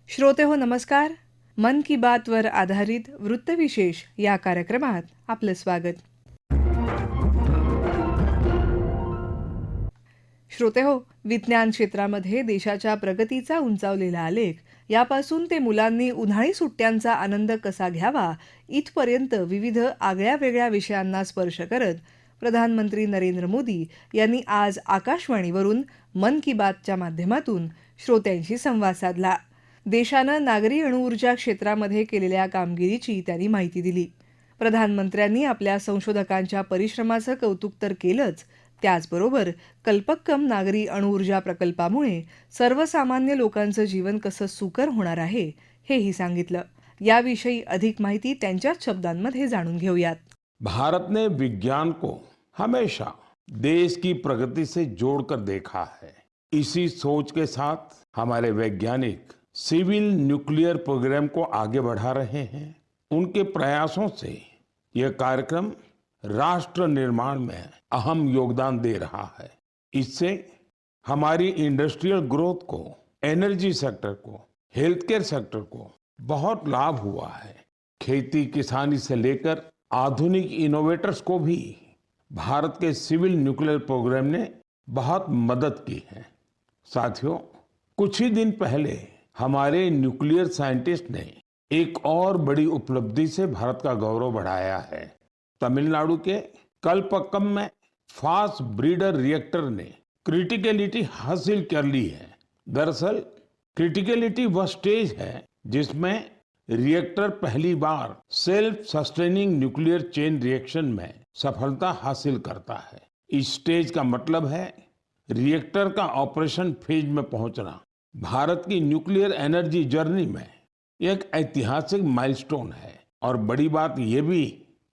श्रोते हो नमस्कार. मन की बातवर आधारित वृत्तविशेष या कार्यक्रमात आपलं स्वागत. श्रोते हो, विज्ञान क्षेत्रामध्ये देशाच्या प्रगतीचा उंचावलेला आलेख यापासून ते मुलांनी उन्हाळी सुट्ट्यांचा आनंद कसा घ्यावा इथपर्यंत विविध आगळ्या वेगळ्या विषयांना स्पर्श करत प्रधानमंत्री नरेंद्र मोदी यांनी आज आकाशवाणीवरून मन की बातच्या माध्यमातून श्रोत्यांशी संवाद साधला. देशानं नागरी अणुऊर्जा क्षेत्रामध्ये केलेल्या कामगिरीची त्यांनी माहिती दिली. प्रधानमंत्र्यांनी आपल्या संशोधकांच्या परिश्रमाचं कौतुक तर केलंच, त्याचबरोबर कल्पक्कम नागरी अणुऊर्जा प्रकल्पामुळे सर्वसामान्य लोकांचं जीवन कसं सुकर होणार आहे हेही सांगितलं. याविषयी अधिक माहिती त्यांच्याच शब्दांमध्ये जाणून घेऊयात. भारत ने विज्ञान को हमेशा देश की प्रगति से जोड़कर देखा है। इसी सोच के साथ हमारे वैज्ञानिक सिविल न्यूक्लियर प्रोग्राम को आगे बढ़ा रहे हैं। उनके प्रयासों से यह कार्यक्रम राष्ट्र निर्माण में अहम योगदान दे रहा है। इससे हमारी इंडस्ट्रियल ग्रोथ को, एनर्जी सेक्टर को, हेल्थ केयर सेक्टर को बहुत लाभ हुआ है। खेती किसानी से लेकर आधुनिक इनोवेटर्स को भी भारत के सिविल न्यूक्लियर प्रोग्राम ने बहुत मदद की है। साथियों, कुछ ही दिन पहले हमारे न्यूक्लियर साइंटिस्ट ने एक और बड़ी उपलब्धि से भारत का गौरव बढ़ाया है। तमिलनाडु के कलपक्कम में फास्ट ब्रीडर रिएक्टर ने क्रिटिकलिटी हासिल कर ली है। दरअसल क्रिटिकलिटी वह स्टेज है जिसमें रिएक्टर पहली बार self sustaining nuclear chain reaction में सफलता हासिल करता है। इस स्टेज का मतलब है रिएक्टर का ऑपरेशन फेज में पहुंचना। भारत की न्यूक्लियर एनर्जी जर्नी में एक ऐतिहासिक माइलस्टोन है। और बड़ी बात यह भी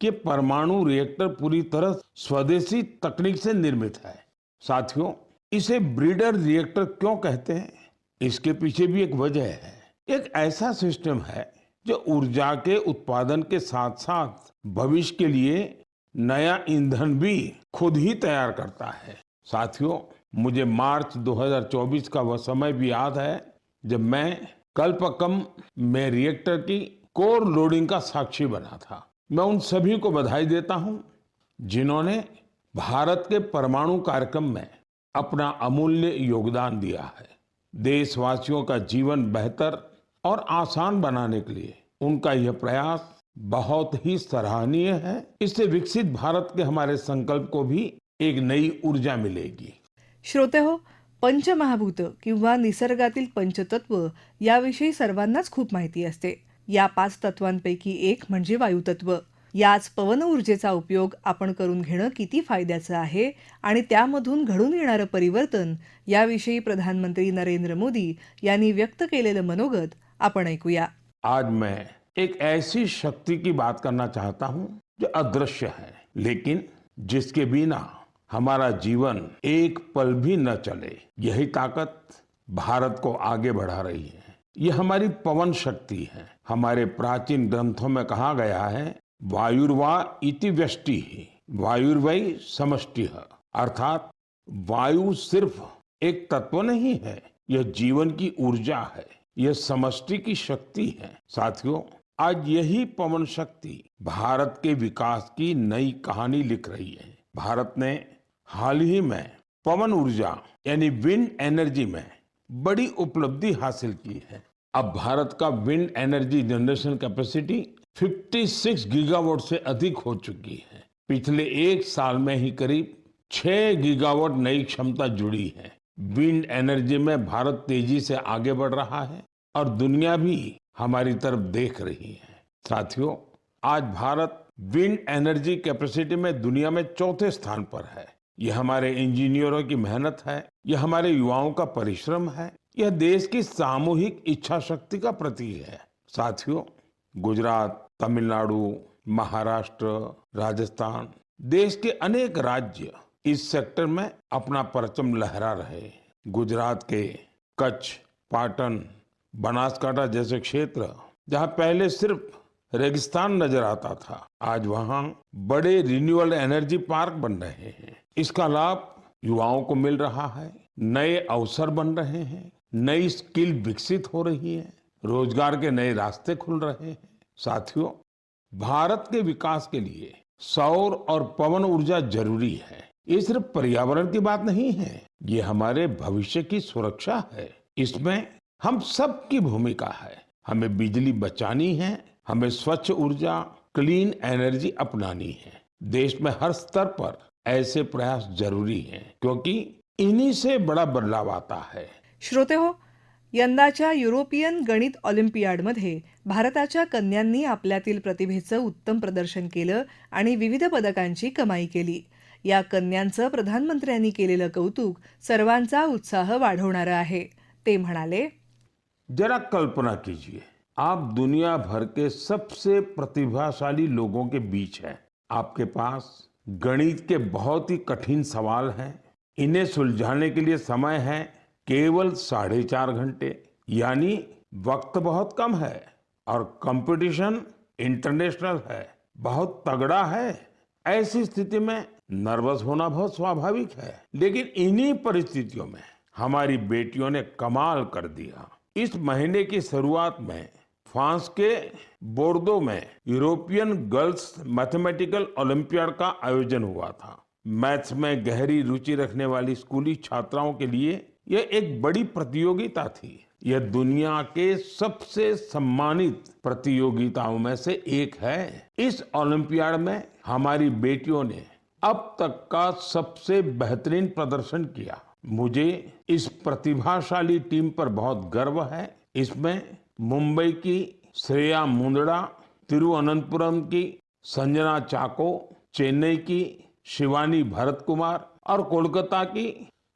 कि परमाणु रिएक्टर पूरी तरह स्वदेशी तकनीक से निर्मित है। साथियों, इसे ब्रीडर रिएक्टर क्यों कहते हैं, इसके पीछे भी एक वजह है। एक ऐसा सिस्टम है जो ऊर्जा के उत्पादन के साथ साथ भविष्य के लिए नया ईंधन भी खुद ही तैयार करता है। साथियों, मुझे मार्च 2024 का वह समय भी याद है जब मैं कलपक्कम में रिएक्टर की कोर लोडिंग का साक्षी बना था। मैं उन सभी को बधाई देता हूं जिन्होंने भारत के परमाणु कार्यक्रम में अपना अमूल्य योगदान दिया है। देशवासियों का जीवन बेहतर और आसान बनाने के लिए उनका यह प्रयास बहुत ही सराहनीय है। इससे विकसित भारत के हमारे संकल्प को भी एक नई ऊर्जा मिलेगी. श्रोते हो, पंचमहाभूत किंवा निसर्गातील पंचतत्व याविषयी सर्वांनाच खूप माहिती असते. या 5 तत्वांपैकी एक म्हणजे वायुतत्व. याच पवन ऊर्जेचा उपयोग आपण करून घेणं किती फायद्याचं आहे आणि त्यामधून घडून येणारं परिवर्तन याविषयी प्रधानमंत्री नरेंद्र मोदी यांनी व्यक्त केलेलं मनोगत आपण ऐकूया. आज मैं एक ऐसी शक्ति की बात करना चाहता हूं जो अदृश्य है, लेकिन जिसके बिना हमारा जीवन एक पल भी न चले। यही ताकत भारत को आगे बढ़ा रही है। यह हमारी पवन शक्ति है। हमारे प्राचीन ग्रंथों में कहा गया है, वायुर्वा इति व्यष्टि वायुर्वै समष्टिः, अर्थात वायु सिर्फ एक तत्व नहीं है, यह जीवन की ऊर्जा है, यह समष्टि की शक्ति है। साथियों, आज यही पवन शक्ति भारत के विकास की नई कहानी लिख रही है। भारत ने हाल ही में पवन ऊर्जा यानी विंड एनर्जी में बड़ी उपलब्धि हासिल की है। अब भारत का wind energy generation capacity 56 gigawatt से अधिक हो चुकी है। पिछले एक साल में ही करीब 6 गीगावाट नई क्षमता जुड़ी है। विंड एनर्जी में भारत तेजी से आगे बढ़ रहा है और दुनिया भी हमारी तरफ देख रही है। साथियों, आज भारत विंड एनर्जी कैपेसिटी में दुनिया में 4थे स्थान पर है। यह हमारे इंजीनियरों की मेहनत है, यह हमारे युवाओं का परिश्रम है, यह देश की सामूहिक इच्छा शक्ति का प्रतीक है। साथियों, गुजरात, तमिलनाडु, महाराष्ट्र, राजस्थान, देश के अनेक राज्य इस सेक्टर में अपना परचम लहरा रहे। गुजरात के कच्छ, पाटन, बनासकांठा जैसे क्षेत्र जहां पहले सिर्फ रेगिस्तान नजर आता था, आज वहां बड़े रिन्यूएबल एनर्जी पार्क बन रहे हैं। इसका लाभ युवाओं को मिल रहा है, नए अवसर बन रहे हैं, नई स्किल विकसित हो रही है। रोजगार के नए रास्ते खुल रहे हैं। साथियों, भारत के विकास के लिए सौर और पवन ऊर्जा जरूरी है। ये सिर्फ पर्यावरण की बात नहीं है, ये हमारे भविष्य की सुरक्षा है। इसमें हम सबकी भूमिका है। हमें बिजली बचानी है, हमें स्वच्छ ऊर्जा, क्लीन एनर्जी अपनानी है। देश में हर स्तर पर ऐसे प्रयास जरूरी हैं, क्योंकि इन्हीं से बड़ा बदलाव आता है। श्रोते हो, यंदाच्या युरोपियन गणित ऑलिम्पियाडमध्ये भारताच्या कन्यांनी आपल्यातील प्रतिभेचं उत्तम प्रदर्शन केलं आणि विविध पदकांची कमाई केली. या कन्यांचं प्रधानमंत्र्यांनी केलेलं कौतुक सर्वांचा उत्साह वाढवणारं आहे. ते म्हणाले, जरा कल्पना कीजिए, आप दुनिया भर के सबसे प्रतिभाशाली लोगों के बीच हैं। आपके पास गणित के बहुत ही कठिन सवाल हैं। इन्हें सुलझाने के लिए समय है केवल 4.5 घंटे, यानी वक्त बहुत कम है और कंपटीशन इंटरनेशनल है, बहुत तगड़ा है। ऐसी स्थिति में नर्वस होना बहुत स्वाभाविक है, लेकिन इन्हीं परिस्थितियों में हमारी बेटियों ने कमाल कर दिया। इस महीने की शुरुआत में फ्रांस के बोर्डो में यूरोपियन गर्ल्स मैथमेटिकल ओलंपियाड का आयोजन हुआ था। मैथ्स में गहरी रुचि रखने वाली स्कूली छात्राओं के लिए यह एक बड़ी प्रतियोगिता थी। यह दुनिया के सबसे सम्मानित प्रतियोगिताओं में से एक है। इस ओलंपियाड में हमारी बेटियों ने अब तक का सबसे बेहतरीन प्रदर्शन किया। मुझे इस प्रतिभाशाली टीम पर बहुत गर्व है। इसमें मुंबई की श्रेया मुंदड़ा, तिरुवनंतपुरम की संजना चाको, चेन्नई की शिवानी भरत कुमार और कोलकाता की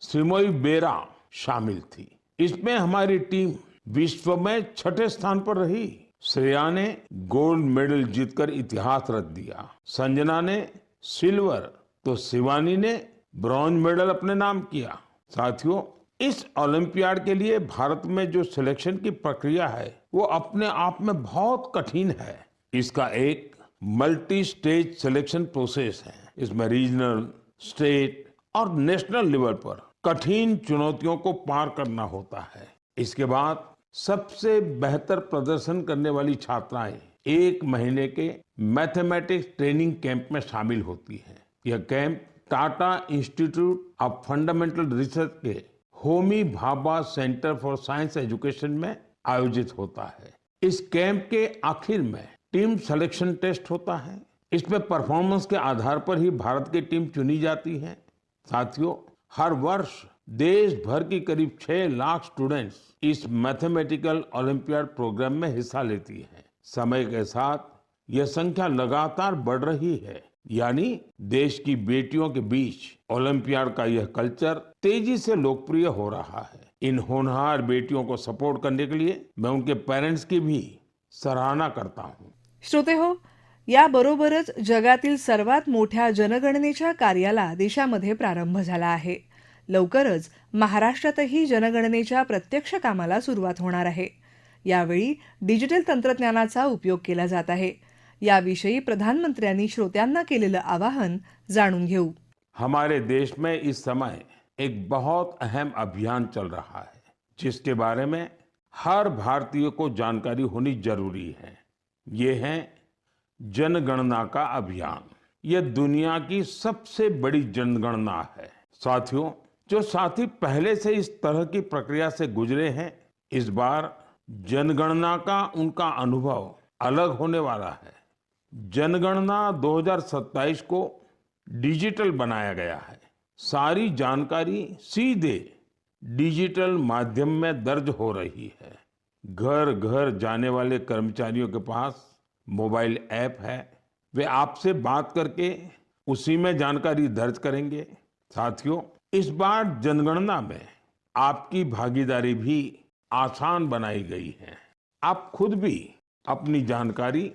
श्रीमोई बेरा शामिल थी। इसमें हमारी टीम विश्व में 6ठे स्थान पर रही। श्रेया ने गोल्ड मेडल जीतकर इतिहास रच दिया। संजना ने सिल्वर तो शिवानी ने ब्रॉन्ज मेडल अपने नाम किया। साथियों, इस ओलंपियाड के लिए भारत में जो सिलेक्शन की प्रक्रिया है वो अपने आप में बहुत कठिन है। इसका एक मल्टी स्टेज सिलेक्शन प्रोसेस है। इसमें रीजनल, स्टेट और नेशनल लेवल पर कठिन चुनौतियों को पार करना होता है। इसके बाद सबसे बेहतर प्रदर्शन करने वाली छात्राएं 1 महीने के मैथमेटिक्स ट्रेनिंग कैंप में शामिल होती हैं। यह camp Tata institute of fundamental research के Homi Bhabha centre for science education में आयोजित होता है। इस कैंप के आखिर में टीम सिलेक्शन टेस्ट होता है। इसमें परफॉर्मेंस के आधार पर ही भारत की टीम चुनी जाती है। साथियों, हर वर्ष देश भर की करीब 6 लाख स्टूडेंट्स इस मैथमेटिकल ओलंपियाड प्रोग्राम में हिस्सा लेती हैं। समय के साथ यह संख्या लगातार बढ़ रही है, यानी देश की बेटियों के बीच ओलंपियाड का यह कल्चर तेजी से लोकप्रिय हो रहा है। इन होनहार बेटियों को सपोर्ट करने के लिए मैं उनके पेरेंट्स की भी सराहना करता हूँ। श्रोते हो, याबरोबरच जगातील सर्वात मोठ्या जनगणनेच्या कार्याला देशामध्ये प्रारंभ झाला आहे. लवकरच महाराष्ट्रातही जनगणनेच्या प्रत्यक्ष कामाला सुरुवात होणार आहे. यावेळी डिजिटल तंत्रज्ञानाचा उपयोग केला जात आहे. याविषयी प्रधानमंत्र्यांनी श्रोत्यांना केलेलं आवाहन जाणून घेऊ. हमारे देश में इस समय एक बहुत अहम अभियान चल रहा है, जिसके बारे में हर भारतीय को जानकारी होनी जरूरी है। ये है जनगणना का अभियान। यह दुनिया की सबसे बड़ी जनगणना है। साथियों, जो साथी पहले से इस तरह की प्रक्रिया से गुजरे हैं, इस बार जनगणना का उनका अनुभव अलग होने वाला है। जनगणना 2027 को डिजिटल बनाया गया है। सारी जानकारी सीधे डिजिटल माध्यम में दर्ज हो रही है। घर घर जाने वाले कर्मचारियों के पास मोबाइल ऐप है। वे आपसे बात करके उसी में जानकारी दर्ज करेंगे। साथियों, इस बार जनगणना में आपकी भागीदारी भी आसान बनाई गई है। आप खुद भी अपनी जानकारी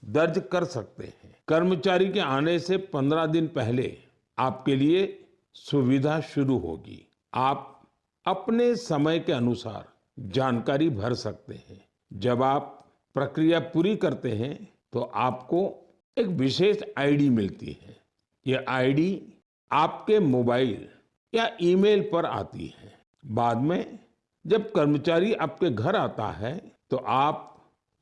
दर्ज कर सकते हैं। कर्मचारी के आने से 15 दिन पहले आपके लिए सुविधा शुरू होगी। आप अपने समय के अनुसार जानकारी भर सकते हैं। जब आप प्रक्रिया पूरी करते हैं तो आपको एक विशेष आईडी मिलती है। यह आईडी आपके मोबाइल या ईमेल पर आती है। बाद में जब कर्मचारी आपके घर आता है तो आप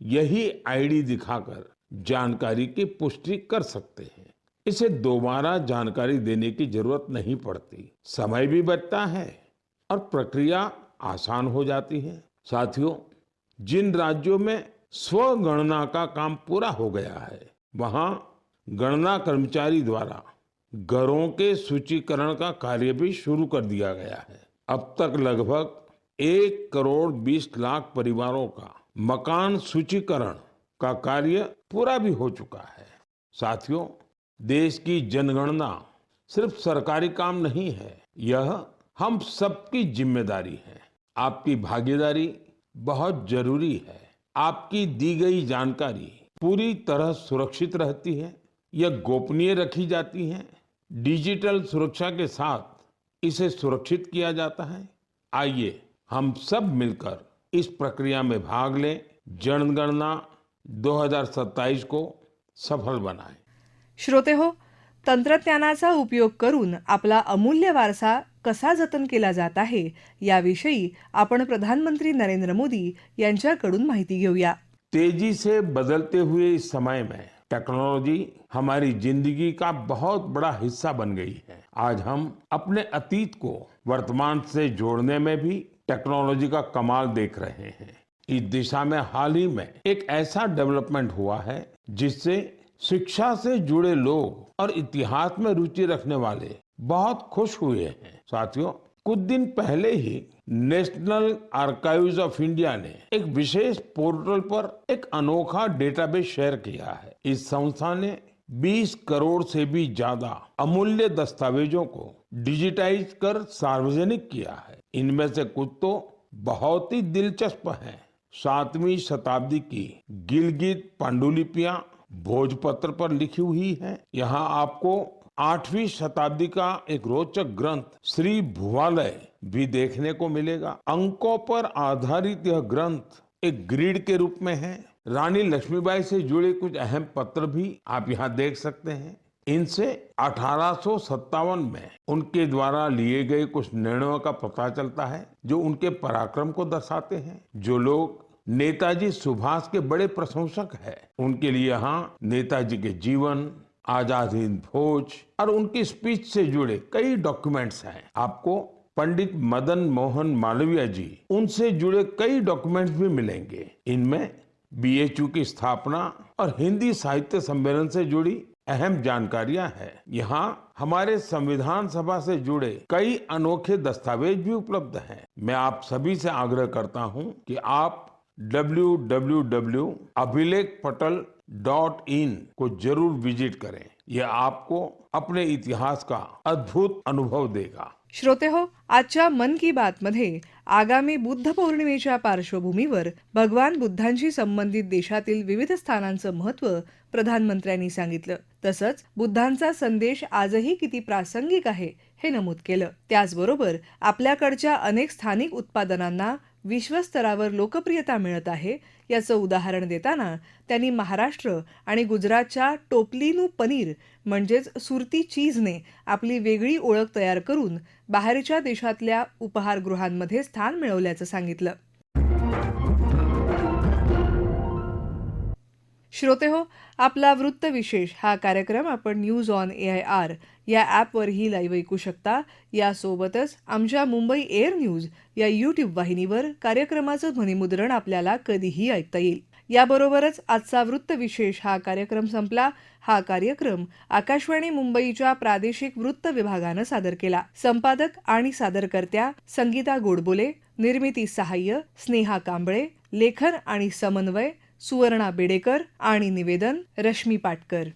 यही आईडी दिखाकर जानकारी की पुष्टि कर सकते हैं। इसे दोबारा जानकारी देने की जरूरत नहीं पड़ती, समय भी बचता है और प्रक्रिया आसान हो जाती है। साथियों, जिन राज्यों में स्वगणना का काम पूरा हो गया है, वहां गणना कर्मचारी द्वारा घरों के सूचीकरण का कार्य भी शुरू कर दिया गया है। अब तक लगभग 1,20,00,000 परिवारों का मकान सूचीकरण का कार्य पूरा भी हो चुका है। साथियों, देश की जनगणना सिर्फ सरकारी काम नहीं है, यह हम सबकी जिम्मेदारी है। आपकी भागीदारी बहुत जरूरी है। आपकी दी गई जानकारी पूरी तरह सुरक्षित रहती है, यह गोपनीय रखी जाती है। डिजिटल सुरक्षा के साथ इसे सुरक्षित किया जाता है। आइए हम सब मिलकर इस प्रक्रिया में भाग लें, जनगणना 2027 को सफल बनाएं। श्रोते हो, तंत्रज्ञानाचा उपयोग करून आपला अमूल्य वारसा कसा जतन केला जात आहे याविषयी आपण प्रधानमंत्री नरेंद्र मोदी यांच्याकडून माहिती घेऊया. तेजी से बदलते हुए इस समय में टेक्नोलॉजी हमारी जिंदगी का बहुत बड़ा हिस्सा बन गई है। आज हम अपने अतीत को वर्तमान से जोड़ने में भी टेक्नोलॉजी का कमाल देख रहे हैं। इस दिशा में हाल ही में एक ऐसा डेवलपमेंट हुआ है जिससे शिक्षा से जुड़े लोग और इतिहास में रुचि रखने वाले बहुत खुश हुए हैं। साथियों, कुछ दिन पहले ही नेशनल आर्काइव्स ऑफ इंडिया ने एक विशेष पोर्टल पर एक अनोखा डेटाबेस शेयर किया है। इस संस्था ने 20 करोड़ से भी ज्यादा अमूल्य दस्तावेजों को डिजिटाइज कर सार्वजनिक किया है। इनमें से कुछ तो बहुत ही दिलचस्प हैं। 7वीं शताब्दी की गिलगित पांडुलिपियां भोजपत्र पर लिखी हुई है। यहाँ आपको 8वीं शताब्दी का एक रोचक ग्रंथ श्री भुवालय भी देखने को मिलेगा। अंकों पर आधारित यह ग्रंथ एक ग्रिड के रूप में है। रानी लक्ष्मीबाई से जुड़े कुछ अहम पत्र भी आप यहाँ देख सकते हैं। इनसे 1857 में उनके द्वारा लिए गए कुछ निर्णयों का पता चलता है जो उनके पराक्रम को दर्शाते हैं। जो लोग नेताजी सुभाष के बड़े प्रशंसक हैं, उनके लिए यहाँ नेताजी के जीवन, आजाद हिंद फौज और उनकी स्पीच से जुड़े कई डॉक्यूमेंट्स हैं। आपको पंडित मदन मोहन मालवीय जी, उनसे जुड़े कई डॉक्यूमेंट्स भी मिलेंगे। इनमें बीएचयू की स्थापना और हिंदी साहित्य सम्मेलन से जुड़ी अहम जानकारियां हैं। यहाँ हमारे संविधान सभा से जुड़े कई अनोखे दस्तावेज भी उपलब्ध हैं। मैं आप सभी से आग्रह करता हूँ कि आप www.abhilekpatal.in को जरूर विजिट करें। यह आपको अपने इतिहास का अद्भुत अनुभव देगा। श्रोते हो, आजच्या मन की बात मध्ये आगामी बुद्ध पौर्णिमेच्या पार्श्वभूमीवर भगवान बुद्धांशी संबंधित देशातील विविध स्थानांचं महत्त्व प्रधानमंत्र्यांनी सांगितलं. तसंच बुद्धांचा संदेश आजही किती प्रासंगिक आहे हे नमूद केलं. त्याचबरोबर आपल्याकडच्या अनेक स्थानिक उत्पादनांना विश्वस्तरावर लोकप्रियता मिळत आहे याचं उदाहरण देताना त्यांनी महाराष्ट्र आणि गुजरातच्या टोपलीनू पनीर म्हणजेच सुरती चीजने आपली वेगळी ओळख तयार करून बाहेरच्या देशातल्या उपहारगृहांमध्ये स्थान मिळवल्याचं सांगितलं. श्रोते हो, आपला वृत्त विशेष हा कार्यक्रम आपण न्यूज ऑन AIR या ॲपवरही लाईव्ह ऐकू शकता. यासोबतच आमच्या मुंबई एअर न्यूज या यूट्यूब वाहिनीवर कार्यक्रमाचं ध्वनिमुद्रण आपल्याला कधीही ऐकता येईल. याबरोबरच आजचा वृत्त विशेष हा कार्यक्रम संपला. हा कार्यक्रम आकाशवाणी मुंबईच्या प्रादेशिक वृत्त विभागानं सादर केला. संपादक आणि सादरकर्त्या संगीता गोडबोले, निर्मिती सहाय्य स्नेहा कांबळे, लेखन आणि समन्वय सुवर्णा बेडेकर आणि निवेदन रश्मी पाटकर.